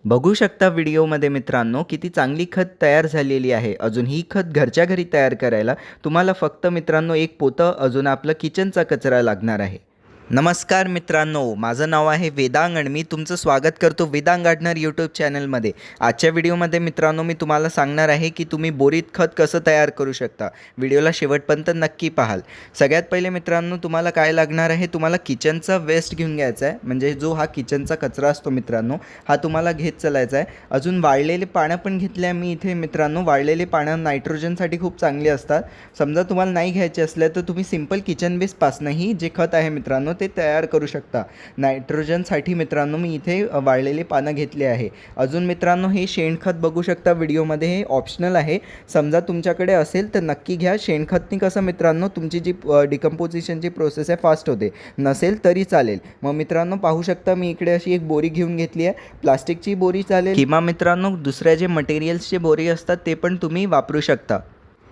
बघू शकता व्हिडिओमध्ये मित्रांनो किती चांगली खत तयार झालेली आहे। अजून ही खत घरच्या घरी तयार करायला तुम्हाला फक्त मित्रांनो एक पोतं अजून आपलं किचनचा कचरा लागणार आहे। नमस्कार मित्रांनो, माझं नाव आहे वेदांग आणि मी तुमचं स्वागत करतो वेदांग गार्डनर यूट्यूब चॅनलमध्ये। आजच्या व्हिडिओमध्ये मित्रांनो मी तुम्हाला सांगणार आहे की तुम्ही बोरीत खत कसं तयार करू शकता। व्हिडिओला शेवटपर्यंत नक्की पाहाल। सगळ्यात पहिले मित्रांनो तुम्हाला काय लागणार आहे, तुम्हाला किचनचा वेस्ट घेऊन घ्यायचा आहे, म्हणजे जो हा किचनचा कचरा असतो मित्रांनो हा तुम्हाला घेत चालायचा आहे। अजून वाळलेले पानं पण घेतले मी इथे मित्रांनो। वाळलेले पानं नायट्रोजनसाठी खूप चांगले असतात। समजा तुम्हाला नाही घ्यायचे असले तर तुम्ही सिंपल किचन वेस्टपासूनही जे खत आहे मित्रांनो ते तयार करू शकता। नायट्रोजनसाठी मित्रांनो मी इथे वाळलेले पानं घेतले आहे। अजून मित्रांनो हे शेणखत बघू शकता व्हिडिओमध्ये, हे ऑप्शनल आहे। समजा तुमच्याकडे असेल तर नक्की घ्या। शेणखतनी कसं मित्रांनो तुमची जी डिकम्पोजिशनची प्रोसेस आहे फास्ट होते, नसेल तरी चालेल। मग मित्रांनो पाहू शकता मी इकडे अशी एक बोरी घेऊन घेतली आहे। प्लास्टिकची बोरी चालेल किंवा मित्रांनो दुसऱ्या जे मटेरियल्सचे बोरी असतात ते पण तुम्ही वापरू शकता।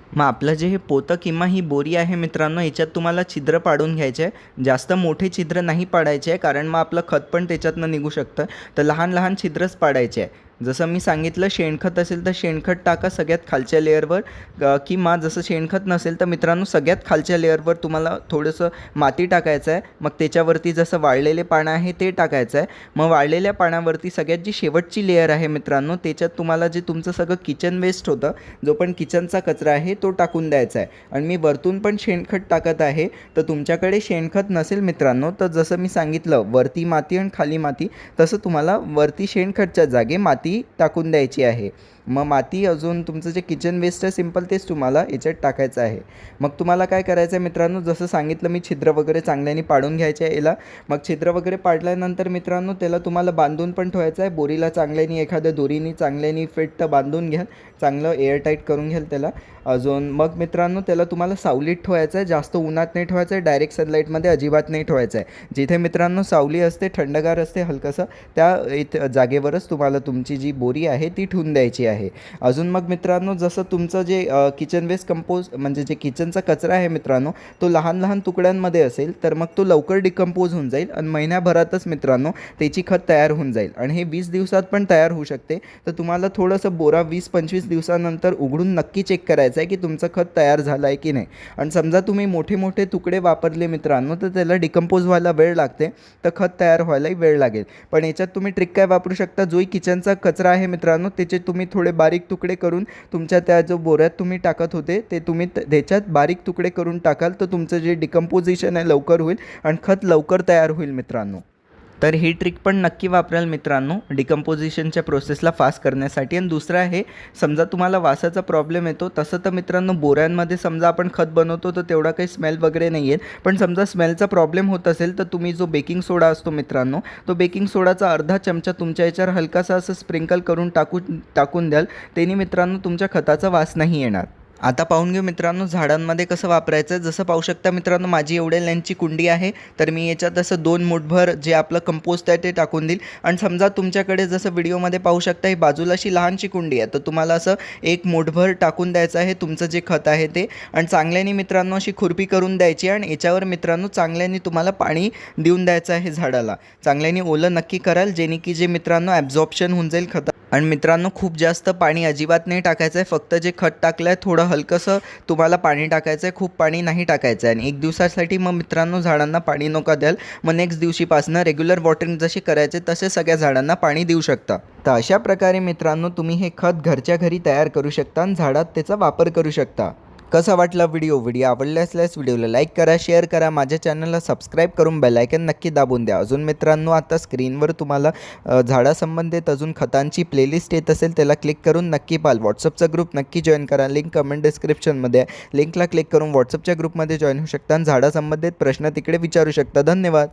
मग आपलं जे हे पोतं किंवा ही बोरी आहे मित्रांनो याच्यात तुम्हाला छिद्र पाडून घ्यायचे आहे। जास्त मोठे छिद्र नाही पाडायचे आहे, कारण मग आपलं खत पण त्याच्यातनं निघू शकतं। तर लहान लहान छिद्रच पाडायचे आहे। जसं मी सांगितलं शेणखत असेल तर शेणखत टाका सगळ्यात खालच्या लेअरवर, किंवा जसं शेणखत नसेल तर मित्रांनो सगळ्यात खालच्या लेअरवर तुम्हाला थोडंसं माती टाकायचं आहे। मग त्याच्यावरती जसं वाळलेले पानं आहे ते टाकायचं आहे। मग वाळलेल्या पानावरती सगळ्यात जी शेवटची लेअर आहे मित्रांनो त्याच्यात तुम्हाला जे तुमचं सगळं किचन वेस्ट होतं, जो पण किचनचा कचरा आहे तो टाकून द्यायचा आहे। आणि मी वरतून पण शेणखत टाकत आहे। तर तुमच्याकडे शेणखत नसेल मित्रांनो तर जसं मी सांगितलं वरती माती आणि खाली माती, तसं तुम्हाला वरती शेणखतच्या जागी माती टाकून द्यायची आहे। मग माती अजून तुमचं जे किचन वेस्ट आहे सिंपल तेच तुम्हाला याच्यात टाकायचं आहे। मग तुम्हाला काय करायचं आहे मित्रांनो, जसं सांगितलं मी छिद्र वगैरे चांगल्याने पाडून घ्यायचे आहे याला। मग छिद्र वगैरे पाडल्यानंतर मित्रांनो त्याला तुम्हाला बांधून पण ठेवायचं आहे। बोरीला चांगल्याने एखाद्या दोरीने चांगल्याने फिट बांधून घ्या, चांगलं एअरटाईट करून घ्याल त्याला। अजून मग मित्रांनो त्याला तुम्हाला सावलीत ठेवायचं आहे, जास्त उन्हात नाही ठेवायचं आहे, डायरेक्ट सनलाईटमध्ये अजिबात नाही ठेवायचं आहे। जिथे मित्रांनो सावली असते, थंडगार असते हलकंसं, त्या जागेवरच तुम्हाला तुमची जी बोरी आहे ती ठेवून द्यायची आहे। अजून मग मित्रांनो जसं तुमचं जे किचन वेस्ट कंपोज म्हणजे जे किचनचा कचरा आहे मित्रांनो तो लहान लहान तुकड्यांमध्ये असेल तर मग तो लवकर डिकम्पोज होऊन जाईल आणि महिन्याभरातच मित्रांनो त्याची खत तयार होऊन जाईल। आणि हे 20 दिवसात पण तयार होऊ शकते। तर तुम्हाला थोडंसं बोरा 20-25 दिवसानंतर उघडून नक्की चेक करायचं आहे की तुमचं खत तयार झालं आहे की नाही। आणि समजा तुम्ही मोठे मोठे तुकडे वापरले मित्रांनो तर त्याला डिकम्पोज व्हायला वेळ लागते, तर खत तयार व्हायलाही वेळ लागेल। पण याच्यात तुम्ही ट्रिक काय वापरू शकता, जोही किचनचा कचरा आहे मित्रांनो त्याचे तुम्ही थोडे बारीक तुकडे करून तुमच्या त्या जो बोऱ्यात तुम्ही टाकत होते ते तुम्ही त्याच्यात बारीक तुकडे करून टाकाल तर तुमचं जे डिकम्पोजिशन आहे लवकर होईल आणि खत लवकर तयार होईल मित्रांनो। तर ही ट्रिक पण नक्की वापराल मित्रांनो डिकम्पोजिशनच्या प्रोसेसला फास्ट करण्यासाठी। आणि दुसरं आहे, समजा तुम्हाला वासाचा प्रॉब्लेम येतो, तसं तर मित्रांनो बोऱ्यांमध्ये समजा आपण खत बनवतो तर तेवढा काही स्मेल वगैरे नाही येत। पण समजा स्मेलचा प्रॉब्लेम होत असेल तर तुम्ही जो बेकिंग सोडा असतो मित्रांनो तो बेकिंग सोडाचा अर्धा चमचा तुमच्या याच्यावर हलकासा असं स्प्रिंकल करून टाकून द्याल, त्याने मित्रांनो तुमच्या खताचा वास नाही येणार। आता पाहून घेऊ मित्रांनो झाडांमध्ये कसं वापरायचं। जसं पाहू शकता मित्रांनो माझी एवढ्या लेंथची कुंडी आहे, तर मी याच्यात असं 2 मूठभर जे आपलं कंपोस्ट आहे ते टाकून देईल। आणि समजा तुमच्याकडे जसं व्हिडिओमध्ये पाहू शकता ही बाजूला अशी लहानशी कुंडी आहे, तर तुम्हाला असं 1 मूठभर टाकून द्यायचं आहे तुमचं जे खत आहे ते। आणि चांगल्याने मित्रांनो अशी खुरपी करून द्यायची आणि याच्यावर मित्रांनो चांगल्याने तुम्हाला पाणी देऊन द्यायचं आहे झाडाला। चांगल्याने ओलं नक्की कराल, जेणे की जे मित्रांनो ॲब्झॉर्प्शन होऊन जाईल खत। आणि मित्रांनो खूप जास्त पाणी अजिबात नाही टाकायचं आहे, फक्त जे खत टाकलं आहे थोडं हलकंसं तुम्हाला पाणी टाकायचं आहे, खूप पाणी नाही टाकायचं आहे। आणि 1 दिवसासाठी मग मित्रांनो झाडांना पाणी नका द्याल, मग नेक्स्ट दिवशीपासून रेग्युलर वॉटरिंग जसे करायचे तसे सगळ्या झाडांना पाणी देऊ शकता। तर अशा प्रकारे मित्रांनो तुम्ही हे खत घरच्या घरी तयार करू शकता आणि झाडात त्याचा वापर करू शकता। कसा वाटला व्हिडिओ आवडला असल्यास व्हिडिओला लाईक करा, शेअर करा, माझ्या चॅनलला सबस्क्राईब करून बेल आयकन नक्की दाबून द्या। अजून मित्रांनो आता स्क्रीनवर तुम्हाला झाडासंबंधित अजून खतांची प्लेलिस्ट येत असेल त्याला क्लिक करून नक्की पाहाल। व्हॉट्सअपचा ग्रुप नक्की जॉईन करा, लिंक कमेंट डिस्क्रिप्शनमध्ये आहे। लिंकला क्लिक करून व्हॉट्सअपच्या ग्रुपमध्ये जॉईन होऊ शकता आणि झाडासंबंधित प्रश्न तिकडे विचारू शकता। धन्यवाद।